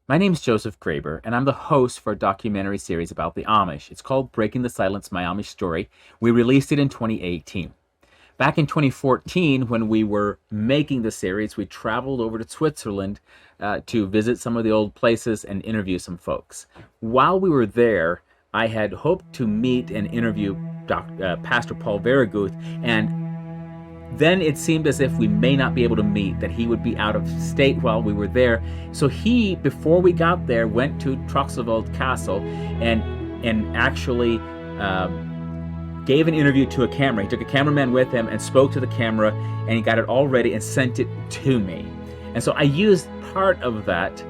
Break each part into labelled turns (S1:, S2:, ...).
S1: My name's Joseph Graber, and I'm the host for a documentary series about the Amish. It's called Breaking the Silence, My Amish Story. We released it in 2018. Back in 2014, when we were making the series, we traveled over to Switzerland to visit some of the old places and interview some folks. While we were there, I had hoped to meet and interview Pastor Paul Veraguth, and then it seemed as if we may not be able to meet, that he would be out of state while we were there. So he, before we got there, went to Trachselwald Castle and actually gave an interview to a camera. He took a cameraman with him and spoke to the camera, and he got it all ready and sent it to me. And so I used part of that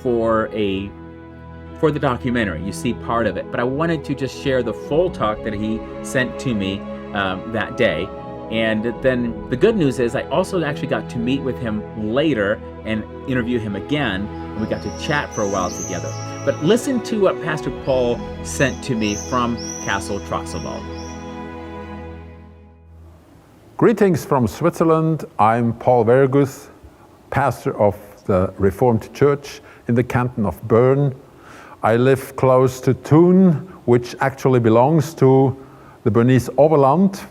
S1: for the documentary. You see part of it, but I wanted to just share the full talk that he sent to me that day. And then the good news is I also actually got to meet with him later and interview him again, and we got to chat for a while together. But listen to what Pastor Paul sent to me from Castle Trachselwald.
S2: Greetings from Switzerland. I'm Paul Veraguth, pastor of the Reformed Church in the canton of Bern. I live close to Thun, which actually belongs to the Bernese Oberland.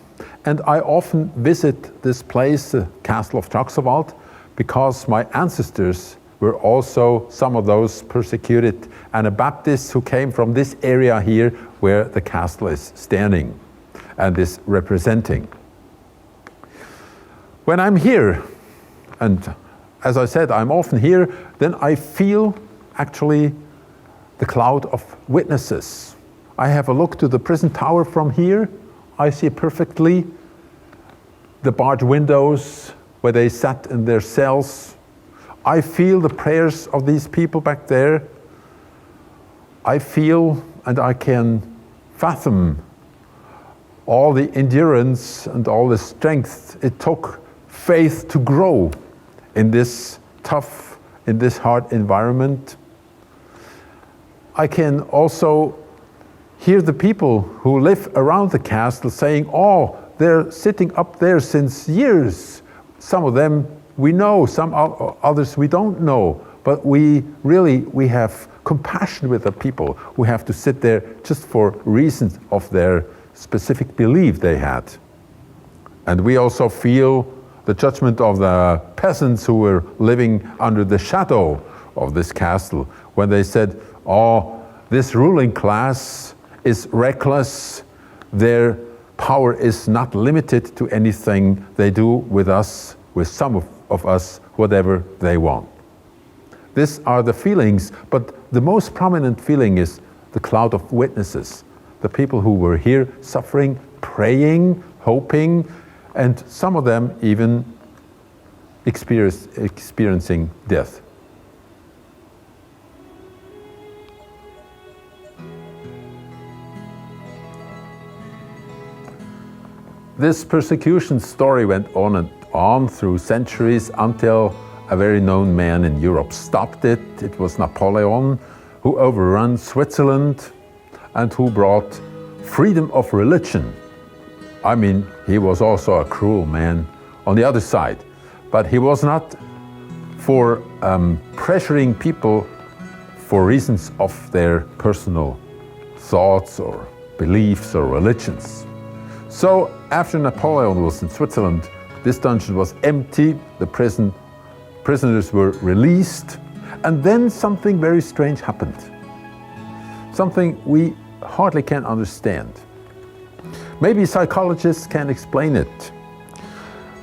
S2: And I often visit this place, the Castle of Trachselwald, because my ancestors were also some of those persecuted Anabaptists who came from this area here where the castle is standing and is representing. When I'm here, and as I said, I'm often here, then I feel actually the cloud of witnesses. I have a look to the prison tower from here. I see perfectly the barred windows where they sat in their cells. I feel the prayers of these people back there. I feel and I can fathom all the endurance and all the strength it took faith to grow in this tough, in this hard environment. I can also hear the people who live around the castle saying, oh, they're sitting up there since years. Some of them we know, some others we don't know, but we have compassion with the people who have to sit there just for reasons of their specific belief they had. And we also feel the judgment of the peasants who were living under the shadow of this castle when they said, oh, this ruling class is reckless, their power is not limited to anything. They do with us, with some of us, whatever they want. These are the feelings, but the most prominent feeling is the cloud of witnesses. The people who were here suffering, praying, hoping, and some of them even experiencing death. This persecution story went on and on through centuries until a very known man in Europe stopped it. It was Napoleon, who overran Switzerland and who brought freedom of religion. I mean, he was also a cruel man on the other side, but he was not for pressuring people for reasons of their personal thoughts or beliefs or religions. So after Napoleon was in Switzerland, this dungeon was empty, the prisoners were released, and then something very strange happened. Something we hardly can understand. Maybe psychologists can explain it.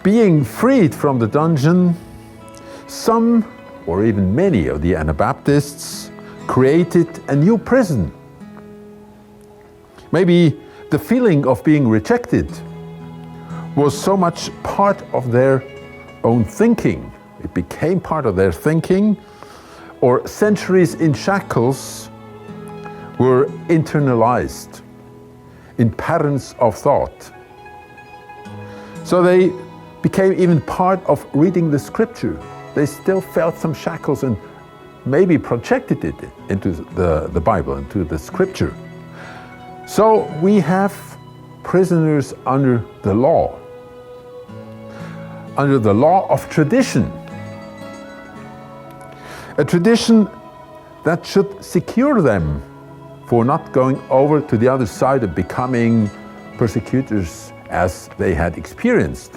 S2: Being freed from the dungeon, some, or even many of the Anabaptists created a new prison. Maybe the feeling of being rejected was so much part of their own thinking. It became part of their thinking, or centuries in shackles were internalized in patterns of thought. So they became even part of reading the scripture. They still felt some shackles and maybe projected it into the Bible, into the scripture. So we have prisoners under the law of tradition. A tradition that should secure them for not going over to the other side and becoming persecutors as they had experienced.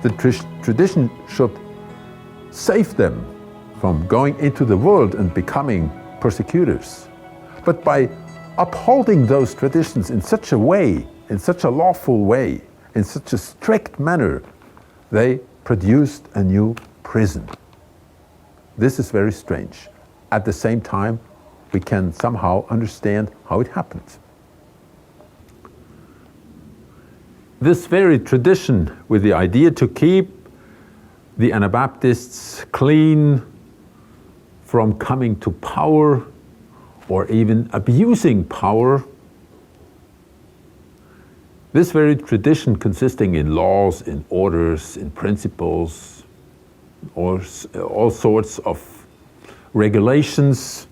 S2: The tradition should save them from going into the world and becoming persecutors. But by upholding those traditions in such a way, in such a lawful way, in such a strict manner, they produced a new prison. This is very strange. At the same time, we can somehow understand how it happened. This very tradition with the idea to keep the Anabaptists clean from coming to power or even abusing power, this very tradition consisting in laws, in orders, in principles, or all sorts of regulations,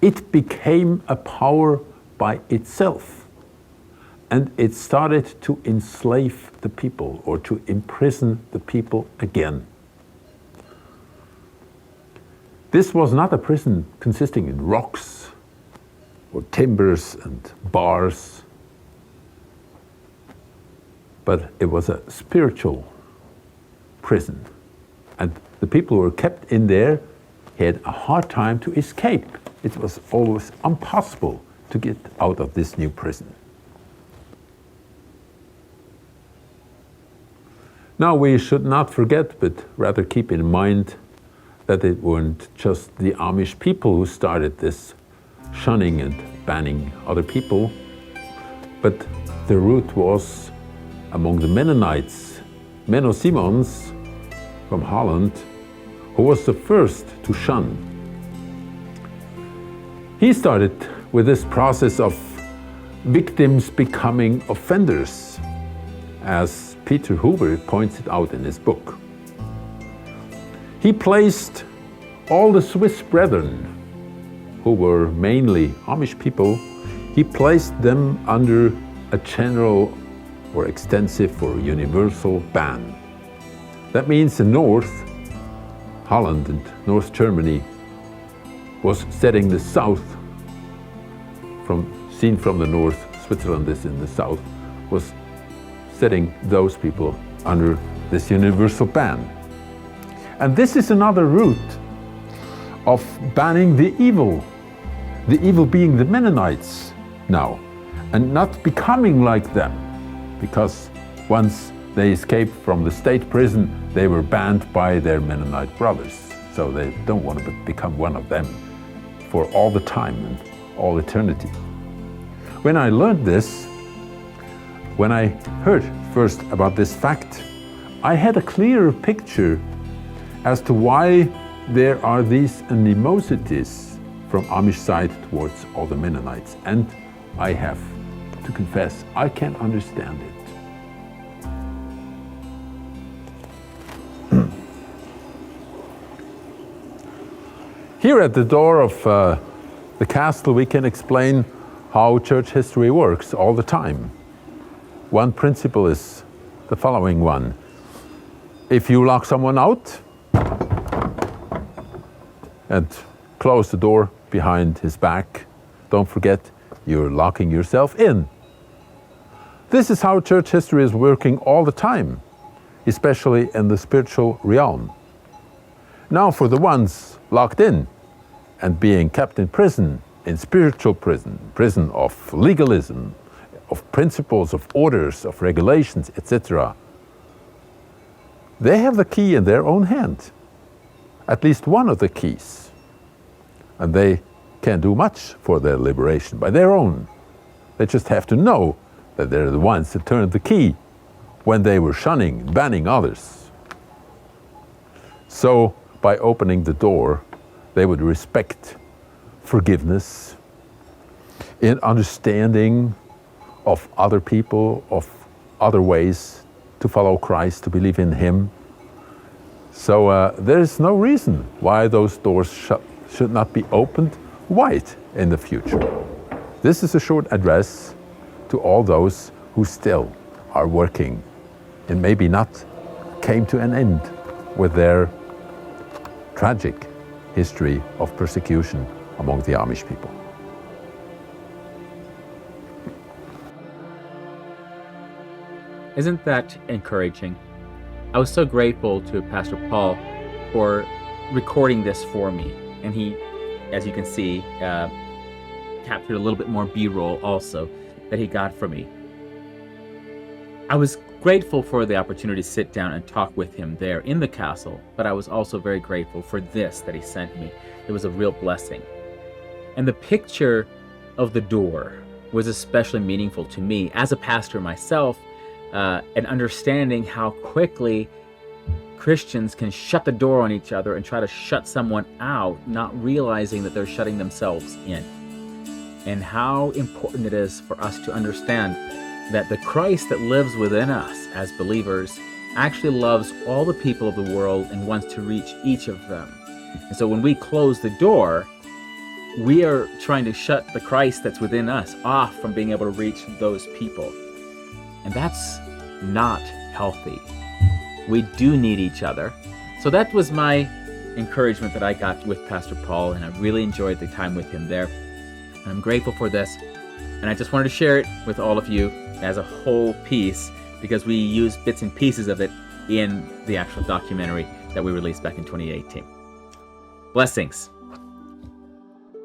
S2: it became a power by itself. And it started to enslave the people or to imprison the people again. This was not a prison consisting in rocks or timbers and bars, but it was a spiritual prison. And the people who were kept in there had a hard time to escape. It was always impossible to get out of this new prison. Now we should not forget, but rather keep in mind that it weren't just the Amish people who started this shunning and banning other people, but the root was among the Mennonites. Menno Simons from Holland, who was the first to shun. He started with this process of victims becoming offenders, as Peter Huber points it out in his book. He placed all the Swiss brethren, who were mainly Amish people, he placed them under a general or extensive or universal ban. That means the North, Holland and North Germany, was setting the south, seen from the north, Switzerland is in the south, was setting those people under this universal ban. And this is another route of banning the evil being the Mennonites now, and not becoming like them, because once they escaped from the state prison, they were banned by their Mennonite brothers. So they don't want to become one of them for all the time and all eternity. When I learned this, when I heard first about this fact, I had a clearer picture as to why there are these animosities from Amish side towards all the Mennonites. And I have to confess, I can understand it. Here at the door of the castle, we can explain how church history works all the time. One principle is the following one. If you lock someone out and close the door behind his back, don't forget you're locking yourself in. This is how church history is working all the time, especially in the spiritual realm. Now for the ones locked in and being kept in prison, in spiritual prison, prison of legalism, of principles, of orders, of regulations, etc. They have the key in their own hand, at least one of the keys. And they can't do much for their liberation by their own. They just have to know that they're the ones that turned the key when they were shunning, banning others. So by opening the door, they would respect forgiveness, in understanding of other people, of other ways to follow Christ, to believe in Him. So there is no reason why those doors should not be opened wide in the future. This is a short address to all those who still are working and maybe not came to an end with their tragic history of persecution among the Amish people.
S1: Isn't that encouraging? I was so grateful to Pastor Paul for recording this for me. And he, as you can see, captured a little bit more B-roll also that he got for me. I was grateful for the opportunity to sit down and talk with him there in the castle, but I was also very grateful for this that he sent me. It was a real blessing. And the picture of the door was especially meaningful to me as a pastor myself, and understanding how quickly Christians can shut the door on each other and try to shut someone out, not realizing that they're shutting themselves in. And how important it is for us to understand that the Christ that lives within us as believers actually loves all the people of the world and wants to reach each of them. And so when we close the door, we are trying to shut the Christ that's within us off from being able to reach those people. And that's not healthy. We do need each other. So that was my encouragement that I got with Pastor Paul, and I really enjoyed the time with him there. And I'm grateful for this. And I just wanted to share it with all of you as a whole piece, because we use bits and pieces of it in the actual documentary that we released back in 2018. Blessings.